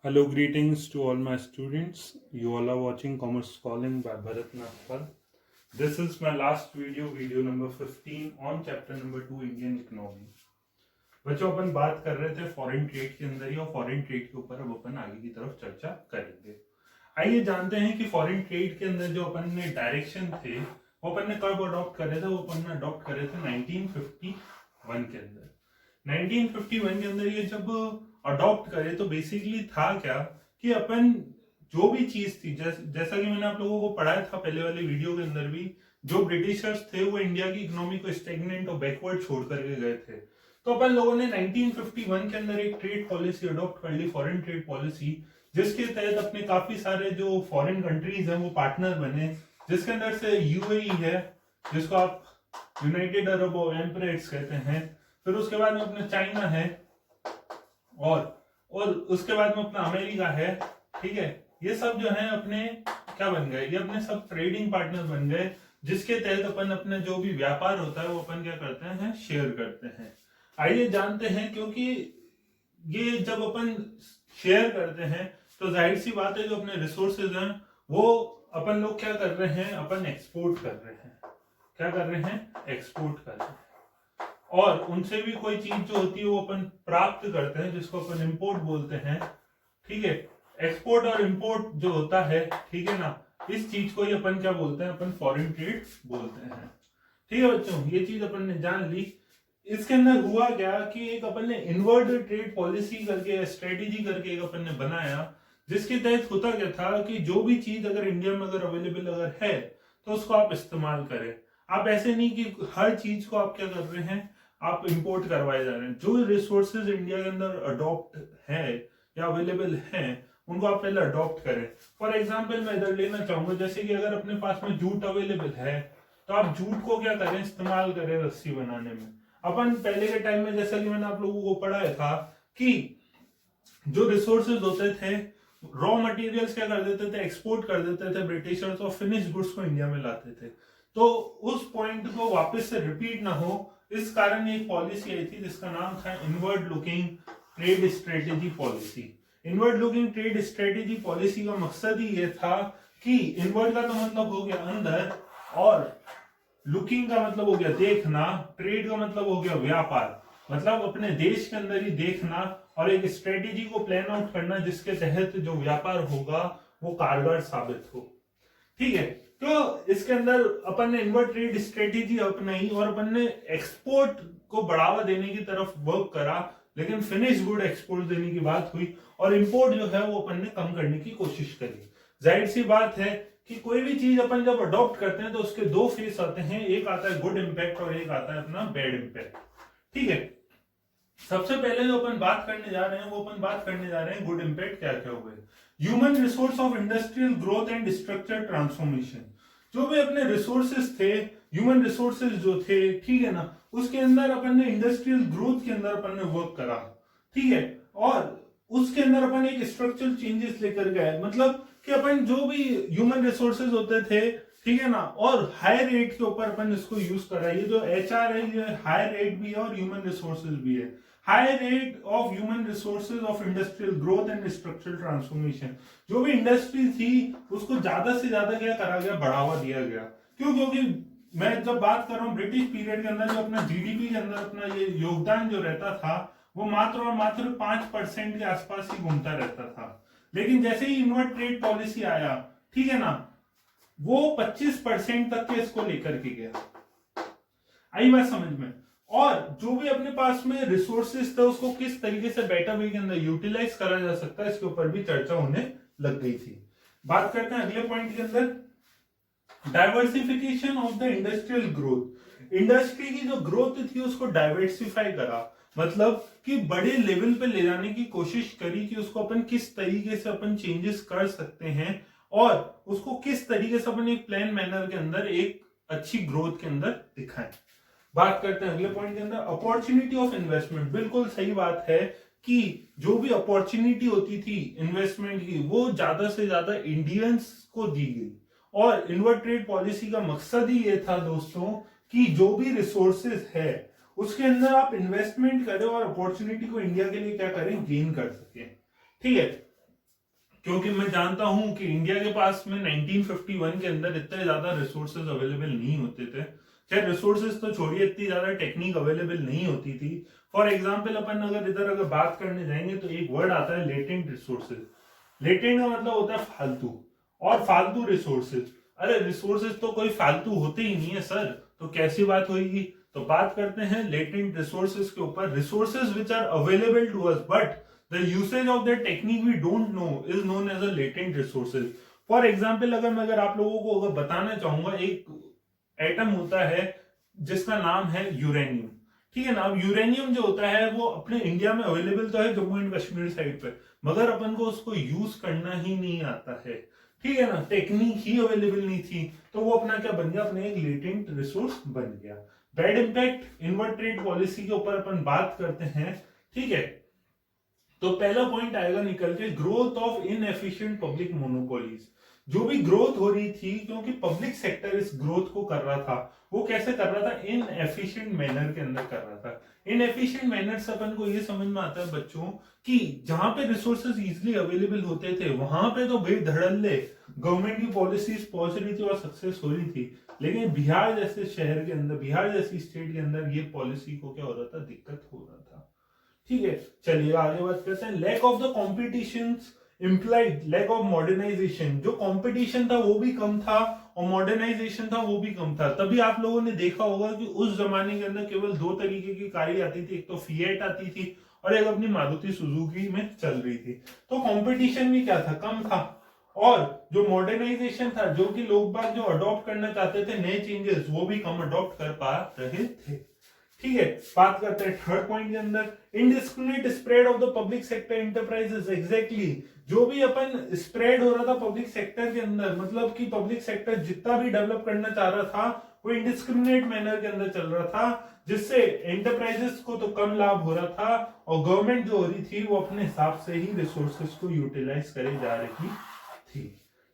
Hello, greetings to all my students. You all are watching Commerce Calling by Bharat Nagpal. This is my last video number 15 on chapter number 2 Indian economy. बच्चों अपन बात कर रहे थे foreign trade के अंदर ही और foreign trade के ऊपर अब अपन आगे की तरफ चर्चा करेंगे। आइए जानते हैं कि फॉरेन ट्रेड के अंदर जो अपन ने डायरेक्शन थे वो अपन ने कब अडॉप्ट करे थे। वो अपन ने अडॉप्ट करे थे 1951 के अंदर। 1951 के अंदर ये जब अडॉप्ट करे तो बेसिकली था क्या कि अपन जो भी चीज थी जैसा कि मैंने आप लोगों को पढ़ाया था पहले वाले वीडियो के अंदर भी, जो ब्रिटिशर्स थे वो इंडिया की इकोनॉमी को स्टेगनेंट और बैकवर्ड छोड़ करके गए थे। तो अपन लोगों ने 1951 के अंदर एक ट्रेड पॉलिसी अडॉप्ट कर ली, फॉरेन ट्रेड पॉलिसी, जिसके तहत अपने काफी सारे जो फॉरेन कंट्रीज हैं वो पार्टनर बने, जिसके अंदर से यूएई है जिसको आप यूनाइटेड अरब एमिरेट्स कहते हैं, फिर उसके बाद में अपना चाइना है और उसके बाद में अपना अमेरिका है। ठीक है, ये सब जो है अपने क्या बन गए, ये अपने सब ट्रेडिंग पार्टनर बन गए, जिसके तहत अपन अपने जो भी व्यापार होता है वो अपन क्या करते हैं, शेयर करते हैं। आइए जानते हैं, क्योंकि ये जब अपन शेयर करते हैं तो जाहिर सी बात है जो अपने रिसोर्सेज हैं वो अपन लोग क्या कर रहे हैं, अपन एक्सपोर्ट कर रहे हैं। क्या कर रहे हैं, एक्सपोर्ट कर रहे हैं, और उनसे भी कोई चीज जो होती है वो अपन प्राप्त करते हैं, जिसको अपन इंपोर्ट बोलते हैं। ठीक है, एक्सपोर्ट और इंपोर्ट जो होता है, ठीक है ना, इस चीज को ही अपन क्या बोलते हैं, अपन फॉरेन ट्रेड बोलते हैं। ठीक है बच्चों, ये चीज अपन ने जान ली। इसके अंदर हुआ क्या कि एक अपन ने इनवर्ड ट्रेड पॉलिसी करके, स्ट्रेटेजी करके एक अपन ने बनाया, जिसके तहत होता क्या था कि जो भी चीज अगर इंडिया में अगर अवेलेबल अगर है तो उसको आप इस्तेमाल करें। आप ऐसे नहीं कि हर चीज को आप क्या कर रहे हैं, आप इंपोर्ट करवाए जा रहे हैं। जो रिसोर्सेज इंडिया के अंदर अडॉप्ट है या अवेलेबल हैं उनको आप पहले अडॉप्ट करें। फॉर एग्जाम्पल मैं इधर लेना चाहूंगा, जैसे कि अगर अपने पास में जूट अवेलेबल है तो आप जूट को क्या करें, इस्तेमाल करें रस्सी बनाने में। अपन पहले के टाइम में जैसा कि मैंने आप लोगों को पढ़ाया था कि जो रिसोर्सेज होते थे, रॉ मटेरियल्स क्या कर देते थे, एक्सपोर्ट कर देते थे ब्रिटिशर्स, और फिनिश गुड्स को इंडिया में लाते थे। तो उस पॉइंट को वापस से रिपीट ना हो, इस कारण एक पॉलिसी आई थी जिसका नाम था inward looking trade strategy policy. Inward looking trade strategy policy का मकसद ही ये था कि इनवर्ड का तो मतलब हो गया अंदर, और लुकिंग का मतलब हो गया देखना, ट्रेड का मतलब हो गया व्यापार, मतलब अपने देश के अंदर ही देखना और एक स्ट्रेटेजी को प्लान आउट करना जिसके तहत जो व्यापार होगा वो कारगर साबित हो। ठीक है, तो इसके अंदर अपन ने इनवर्ड ट्रेड स्ट्रेटेजी अपनाई और अपन ने एक्सपोर्ट को बढ़ावा देने की तरफ वर्क करा, लेकिन फिनिश गुड एक्सपोर्ट देने की बात हुई और इंपोर्ट जो है वो अपन ने कम करने की कोशिश करी। जाहिर सी बात है कि कोई भी चीज अपन जब अडॉप्ट करते हैं तो उसके दो फेस आते हैं, एक आता है गुड इम्पैक्ट और एक आता है अपना बैड इम्पैक्ट। ठीक है, सबसे पहले जो अपन बात करने जा रहे हैं वो अपन बात करने जा रहे हैं गुड इम्पैक्ट क्या क्या हुए। Human resource of industrial growth and structure transformation. जो भी अपने रिसोर्सेज थे, ह्यूमन रिसोर्सेज जो थे, ठीक है ना, उसके अंदर अपन ने इंडस्ट्रियल ग्रोथ के अंदर अपन ने वर्क करा। ठीक है, और उसके अंदर अपन एक स्ट्रक्चरल चेंजेस लेकर गए, मतलब कि अपन जो भी ह्यूमन रिसोर्सेज होते थे, ठीक है ना, और हाई रेट के ऊपर अपन इसको यूज कर रहा है। ये जो एचआर है ये हाई रेट भी है और ह्यूमन रिसोर्सेज भी है। High rate of human resources of industrial growth and structural transformation. जो भी इंडस्ट्री थी उसको ज्यादा से ज्यादा क्या करा गया, बढ़ावा दिया गया। क्यों? क्योंकि मैं जब बात कर रहा हूँ ब्रिटिश पीरियड के अंदर जो अपना जीडीपी के अंदर अपना ये योगदान जो रहता था वो मात्र और मात्र 5% के आसपास ही घूमता रहता था। लेकिन जैसे ही इनवर्ड ट्रेड पॉलिसी आया, ठीक है ना, वो 25% तक के इसको लेकर के गया। आई बात समझ में? और जो भी अपने पास में रिसोर्सेज थे उसको किस तरीके से बेटर वे के अंदर यूटिलाइज करा जा सकता है, इसके ऊपर भी चर्चा होने लग गई थी। बात करते हैं अगले पॉइंट के अंदर, diversification of the industrial growth. Industry की जो ग्रोथ थी उसको डाइवर्सिफाई करा, मतलब कि बड़े लेवल पे ले जाने की कोशिश करी कि उसको अपन किस तरीके से अपन चेंजेस कर सकते हैं और उसको किस तरीके से अपन एक प्लान मैनर के अंदर एक अच्छी ग्रोथ के अंदर दिखाएं। बात करते हैं अगले पॉइंट के अंदर, अपॉर्चुनिटी ऑफ इन्वेस्टमेंट। बिल्कुल सही बात है कि जो भी अपॉर्चुनिटी होती थी इन्वेस्टमेंट की वो ज्यादा से ज्यादा इंडियंस को दी गई, और इनवर्ड ट्रेड पॉलिसी का मकसद ही ये था दोस्तों कि जो भी रिसोर्सेज है उसके अंदर आप इन्वेस्टमेंट करें और अपॉर्चुनिटी को इंडिया के लिए क्या करें, गेन कर सकें। ठीक है, क्योंकि मैं जानता हूं कि इंडिया के पास में 1951 के अंदर इतने ज्यादा रिसोर्सेज अवेलेबल नहीं होते थे। खैर रिसोर्सेज तो छोड़िए, इतनी ज्यादा टेक्निक अवेलेबल नहीं होती थी। फॉर एग्जाम्पल अपन अगर बात करने जाएंगे तो एक वर्ड आता है लेटेंट रिसोर्सेज। लेटेंट का मतलब होता है फालतू, और फालतू रिसोर्सेज। अरे रिसोर्सेज तो कोई फालतू होते ही नहीं है सर, तो कैसी बात होगी। तो बात करते हैं लेटेंट रिसोर्सेज के ऊपर। Resources which are available to us but the usage of that technique we don't know is known as a latent resources. For example, अगर आप लोगों को अगर बताना चाहूंगा, एक एटम होता है जिसका नाम है यूरेनियम, ठीक है ना। अब यूरेनियम जो होता है वो अपने इंडिया में अवेलेबल तो है जम्मू एंड कश्मीर साइड पे, मगर अपन को उसको यूज करना ही नहीं आता है, ठीक है ना। टेक्निक ही अवेलेबल नहीं थी, तो वो अपना क्या बन गया, अपने एक लेटेंट रिसोर्स बन गया। Bad impact inward trade policy के ऊपर अपन बात करते हैं, ठीक है। तो पहला पॉइंट आएगा निकल के, growth of inefficient public monopolies. जो भी ग्रोथ हो रही थी, क्योंकि पब्लिक सेक्टर इस ग्रोथ को कर रहा था, वो कैसे कर रहा था, इनएफिशिएंट मैनर के अंदर कर रहा था। इनएफिशिएंट मैनर से अपन को ये समझ में आता है बच्चों कि जहां पे रिसोर्सेज इजीली अवेलेबल होते थे वहां पे तो बेधड़ल्ले गवर्नमेंट की पॉलिसीज पहुंच रही थी और सक्सेस हो रही थी। लेकिन बिहार जैसे शहर के अंदर, बिहार जैसी स्टेट के अंदर ये पॉलिसी को क्या हो रहा था, दिक्कत हो रहा था, ठीक है। चलिए आगे बात करते हैं। Lack of the competition implied lack of modernization. जो कंपटीशन था वो भी कम था और मॉडर्नाइजेशन था वो भी कम था। तभी आप लोगों ने देखा होगा कि उस जमाने के अंदर केवल दो तरीके की कारें आती थी, एक तो फिएट आती थी और एक अपनी मारुति सुजुकी में चल रही थी। तो कंपटीशन भी क्या था, कम था। और जो मॉडर्नाइजेशन था, जो कि लोग बाग जो अडॉप्ट करना चाहते थे नए चेंजेस, वो भी कम अडॉप्ट कर पा रहे थे, ठीक है। बात करते हैं थर्ड पॉइंट के अंदर, indiscriminate spread of the public sector enterprises. Exactly जो भी अपन स्प्रेड हो रहा था पब्लिक सेक्टर के अंदर, मतलब कि पब्लिक सेक्टर जितना भी डेवलप करना चाह रहा था वो इनडिस्क्रिमिनेट मैनर के अंदर चल रहा था, जिससे एंटरप्राइजेस को तो कम लाभ हो रहा था और गवर्नमेंट जो हो रही थी वो अपने हिसाब से ही रिसोर्सेज को यूटिलाइज करे जा रही थी,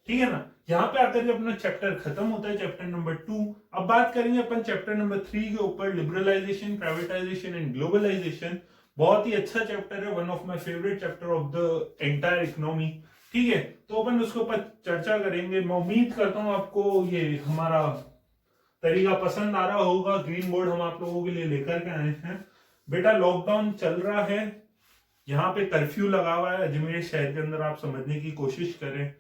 ठीक है ना। यहां पे आकर के अपना चैप्टर खत्म होता है, चैप्टर नंबर 2। अब बात करेंगे अपन चैप्टर नंबर 3 के ऊपर, लिबरलाइजेशन, प्राइवेटाइजेशन एंड ग्लोबलाइजेशन। बहुत ही अच्छा चैप्टर है, one of my favourite chapter of the entire economy, ठीक है। तो अपन उसके ऊपर चर्चा करेंगे। मैं उम्मीद करता हूं आपको ये हमारा तरीका पसंद आ रहा होगा। ग्रीन बोर्ड हम आप लोगों के लिए लेकर के आए हैं। बेटा लॉकडाउन चल रहा है, यहाँ पे कर्फ्यू लगा हुआ है अजमेर शहर के अंदर, आप समझने की कोशिश करें।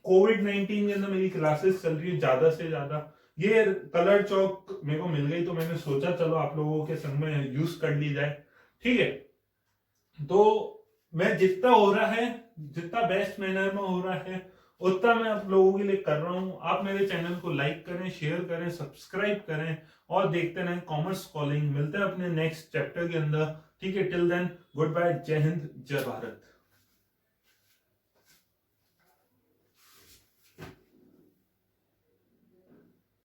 कोविड-19 के अंदर मेरी क्लासेस चल रही है ज्यादा से ज्यादा। ये कलर चौक मेरे को मिल गई तो मैंने सोचा चलो आप लोगों के संग में यूज कर ली जाए, ठीक है। तो मैं जितना हो रहा है, जितना बेस्ट मैनर में हो रहा है उतना मैं आप लोगों के लिए कर रहा हूं। आप मेरे चैनल को लाइक करें, शेयर करें, सब्सक्राइब करें और देखते रहें कॉमर्स कॉलिंग। मिलते हैं अपने नेक्स्ट चैप्टर के अंदर, ठीक है। टिल देन गुड बाय, जय हिंद, जय भारत।